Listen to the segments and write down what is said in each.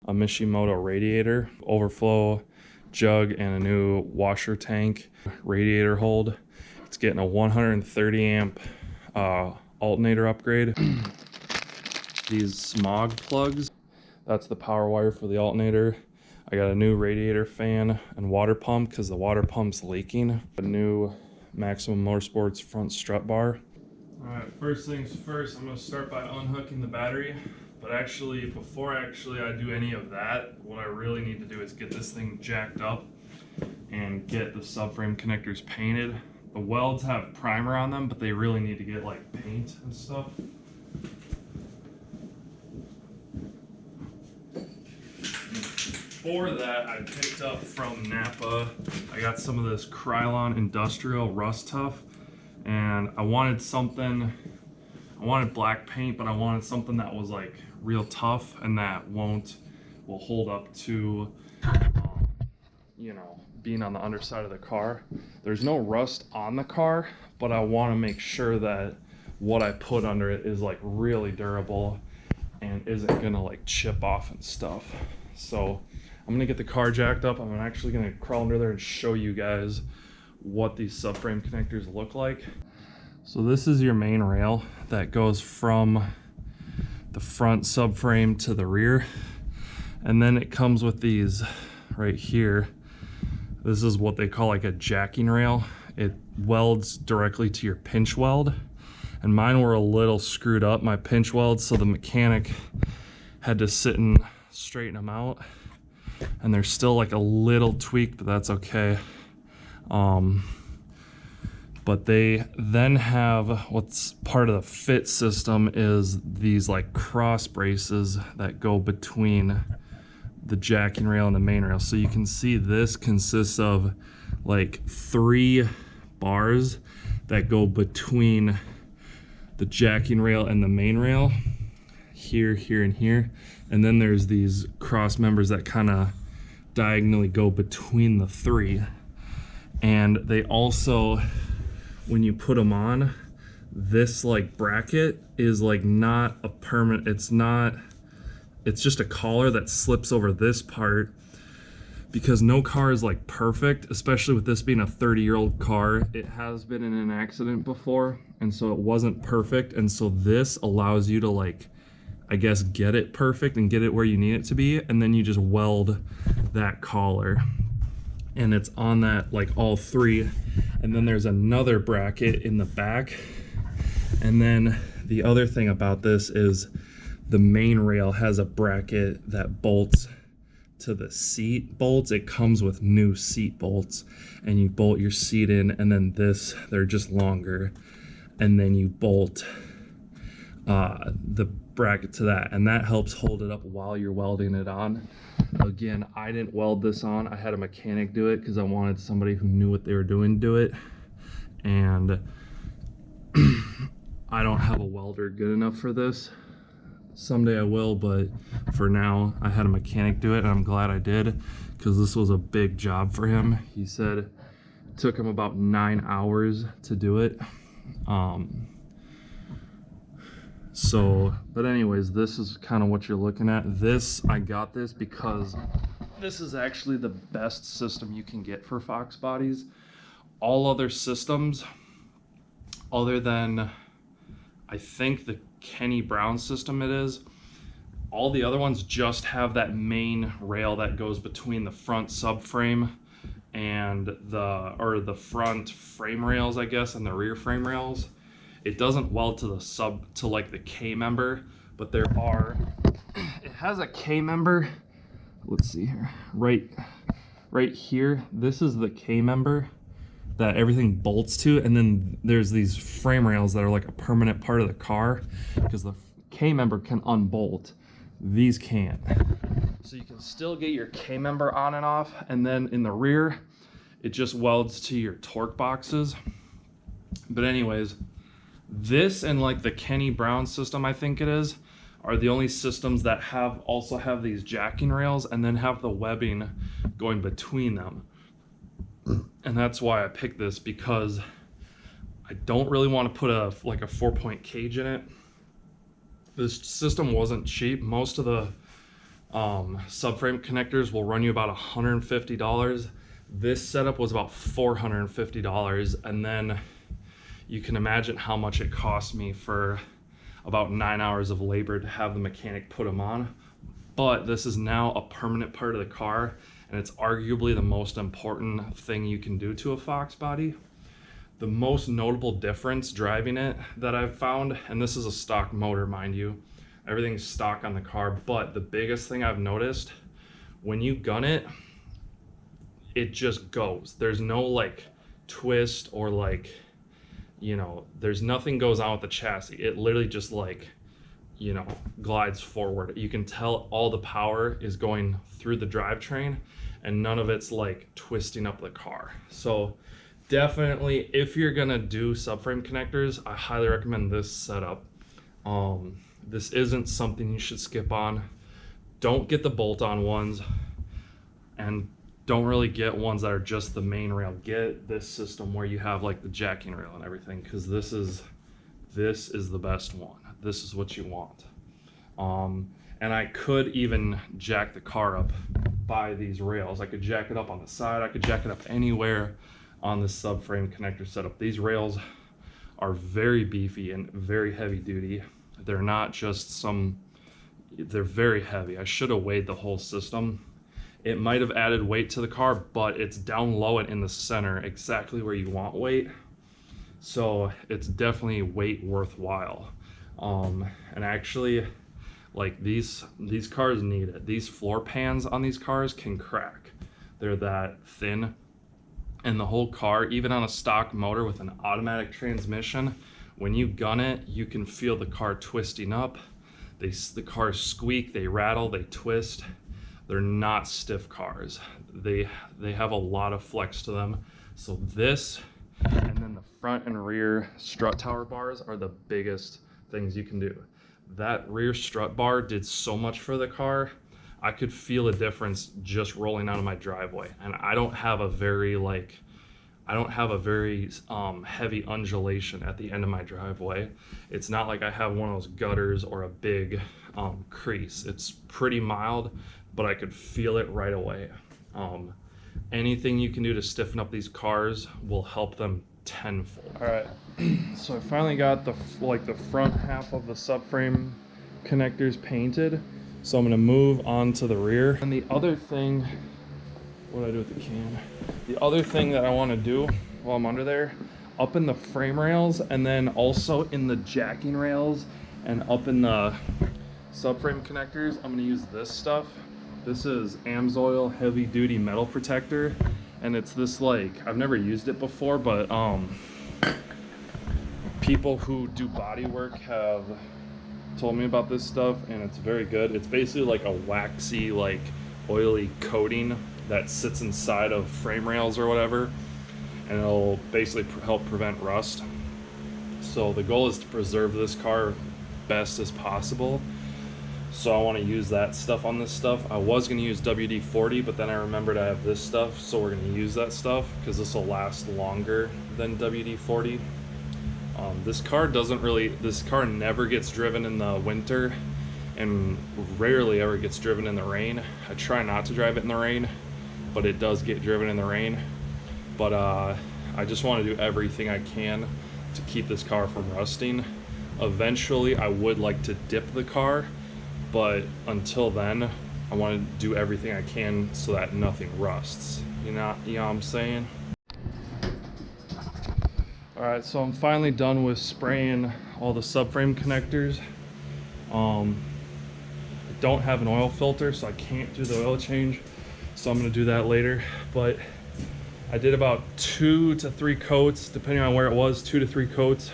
a Mishimoto radiator, overflow jug, and a new washer tank radiator hold. It's getting a 130 amp alternator upgrade. These smog plugs, that's the power wire for the alternator. I got a new radiator fan and water pump because the water pump's leaking. A new Maximum Motorsports front strut bar. All right, first things first, I'm gonna start by unhooking the battery. But actually, before I do any of that, what I really need to do is get this thing jacked up and get the subframe connectors painted. The welds have primer on them, but they really need to get like paint and stuff. For that, I picked up from Napa. I got some of this Krylon Industrial Rust Tough, and I wanted black paint, but I wanted something that was like real tough and that will hold up to, you know, being on the underside of the car. There's no rust on the car, but I want to make sure that what I put under it is like really durable and isn't gonna like chip off and stuff. So I'm gonna get the car jacked up. I'm actually gonna crawl under there and show you guys what these subframe connectors look like. So this is your main rail that goes from the front subframe to the rear. And then it comes with these right here. This is what they call like a jacking rail. It welds directly to your pinch weld. And mine were a little screwed up, my pinch welds, so the mechanic had to sit and straighten them out. And they're still like a little tweaked, but that's okay. But they then have what's part of the fit system is these like cross braces that go between the jacking rail and the main rail. So you can see this consists of like 3 bars that go between the jacking rail and the main rail. Here, here, and here. And then there's these cross members that kind of diagonally go between the 3. And they also, when you put them on, this like bracket is like not a permanent, it's just a collar that slips over this part, because no car is like perfect, especially with this being a 30-year-old car. It has been in an accident before, and so it wasn't perfect. And so this allows you to like, I guess, get it perfect and get it where you need it to be. And then you just weld that collar. And it's on that like all 3. And then there's another bracket in the back. And then the other thing about this is the main rail has a bracket that bolts to the seat bolts. It comes with new seat bolts, and you bolt your seat in, and then this, they're just longer, and then you bolt the bracket to that, and that helps hold it up while you're welding it on. Again, I didn't weld this on. I had a mechanic do it because I wanted somebody who knew what they were doing to do it, and I don't have a welder good enough for this. Someday I will, but for now I had a mechanic do it, and I'm glad I did, because this was a big job for him. He said it took him about 9 hours to do it. But anyways, this is kind of what you're looking at. I got this because this is actually the best system you can get for Fox bodies. All other systems, other than I think the Kenny Brown system it is, all the other ones just have that main rail that goes between the front subframe and the front frame rails, I guess, and the rear frame rails. It doesn't weld to the like the K member, but it has a K member. Let's see here, right here. This is the K member that everything bolts to, and then there's these frame rails that are like a permanent part of the car, because the K member can unbolt. These can't. So you can still get your K member on and off, and then in the rear, it just welds to your torque boxes. But anyways, this and like the Kenny Brown system, I think it is, are the only systems that also have these jacking rails and then have the webbing going between them. And that's why I picked this, because I don't really want to put a 4-point cage in it. This system wasn't cheap. Most of the Subframe connectors will run you about $150. This setup was about $450, and then you can imagine how much it cost me for about 9 hours of labor to have the mechanic put them on. But this is now a permanent part of the car, and it's arguably the most important thing you can do to a Fox body. The most notable difference driving it that I've found, and this is a stock motor, mind you, everything's stock on the car, but the biggest thing I've noticed, when you gun it, it just goes. There's no like twist or like, you know, there's nothing goes on with the chassis. It literally just like, you know, glides forward. You can tell all the power is going through the drivetrain and none of it's like twisting up the car. So definitely, if you're gonna do subframe connectors, I highly recommend this setup. This isn't something you should skip on. Don't get the bolt-on ones, and don't really get ones that are just the main rail. Get this system where you have like the jacking rail and everything, because this is the best one. This is what you want. And I could even jack the car up by these rails. I could jack it up on the side. I could jack it up anywhere on the subframe connector setup. These rails are very beefy and very heavy duty. They're not just some, they're very heavy. I should have weighed the whole system. It might have added weight to the car, but it's down low and in the center, exactly where you want weight. So it's definitely weight worthwhile. And actually, like these cars need it. These floor pans on these cars can crack. They're that thin. And the whole car, even on a stock motor with an automatic transmission, when you gun it, you can feel the car twisting up. The cars squeak, they rattle, they twist. They're not stiff cars. They have a lot of flex to them. So this, and then the front and rear strut tower bars are the biggest things you can do. That rear strut bar did so much for the car. I could feel a difference just rolling out of my driveway. And I don't have a very heavy undulation at the end of my driveway. It's not like I have one of those gutters or a big crease. It's pretty mild, but I could feel it right away. Anything you can do to stiffen up these cars will help them tenfold. All right, so I finally got the front half of the subframe connectors painted. So I'm gonna move on to the rear. And the other thing, what do I do with the can? The other thing that I wanna do while I'm under there, up in the frame rails and then also in the jacking rails and up in the subframe connectors, I'm gonna use this stuff. This is AMSOIL heavy duty metal protector. And it's this like, I've never used it before, but people who do body work have told me about this stuff and it's very good. It's basically like a waxy, like oily coating that sits inside of frame rails or whatever, and it'll basically help prevent rust. So the goal is to preserve this car best as possible. So I want to use that stuff on this stuff. I was going to use WD-40, but then I remembered I have this stuff, so we're going to use that stuff because this will last longer than WD-40. This car never gets driven in the winter and rarely ever gets driven in the rain. I try not to drive it in the rain, but it does get driven in the rain. But I just want to do everything I can to keep this car from rusting. Eventually, I would like to dip the car, but until then, I want to do everything I can so that nothing rusts. You know what I'm saying? Alright, so I'm finally done with spraying all the subframe connectors. I don't have an oil filter, so I can't do the oil change, so I'm going to do that later. But I did about 2 to 3 coats, depending on where it was, 2 to 3 coats,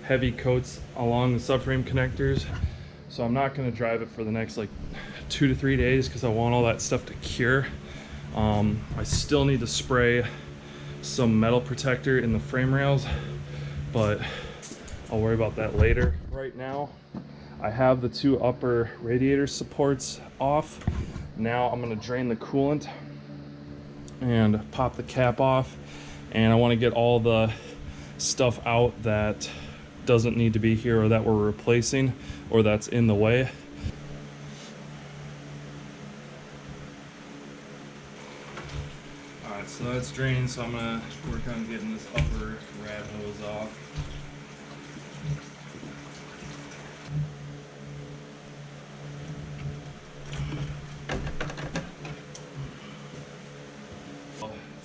heavy coats along the subframe connectors. So I'm not going to drive it for the next like 2 to 3 days because I want all that stuff to cure. I still need to spray some metal protector in the frame rails, but I'll worry about that later. Right now, I have the 2 upper radiator supports off. Now I'm going to drain the coolant and pop the cap off, and I want to get all the stuff out that doesn't need to be here or that we're replacing or that's in the way. So that's drained, so I'm gonna work on getting this upper rat hose off.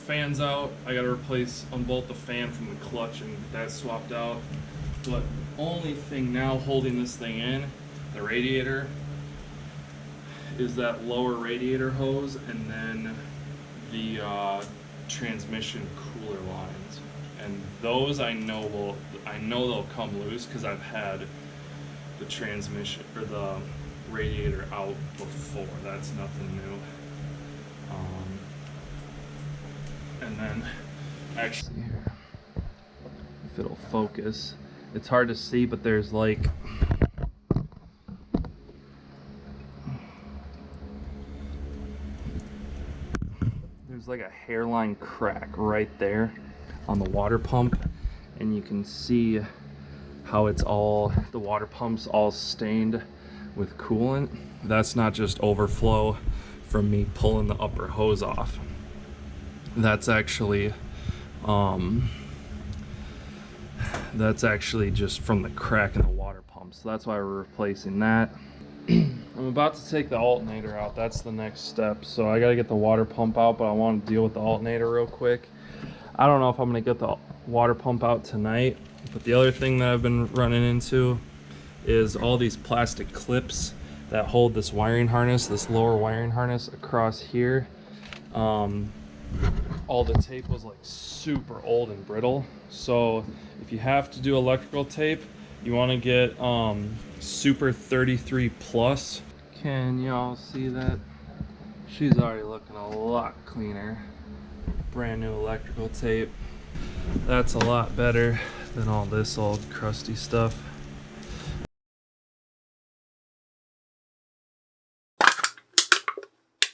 Fan's out. I gotta unbolt the fan from the clutch and get that swapped out. But only thing now holding this thing in, the radiator, is that lower radiator hose and then the transmission cooler lines. And those I know they'll come loose because I've had the transmission or the radiator out before. That's nothing new. And then actually here, if it'll focus, it's hard to see, but there's like a hairline crack right there on the water pump, and you can see how the water pump's all stained with coolant. That's not just overflow from me pulling the upper hose off. That's actually just from the crack in the water pump. So that's why we're replacing that. I'm about to take the alternator out. That's the next step. So I gotta get the water pump out, but I want to deal with the alternator real quick. I don't know if I'm gonna get the water pump out tonight, but the other thing that I've been running into is all these plastic clips that hold this wiring harness, this lower wiring harness across here. All the tape was like super old and brittle. So if you have to do electrical tape, you want to get Super 33 Plus. Can y'all see that? She's already looking a lot cleaner. Brand new electrical tape. That's a lot better than all this old crusty stuff.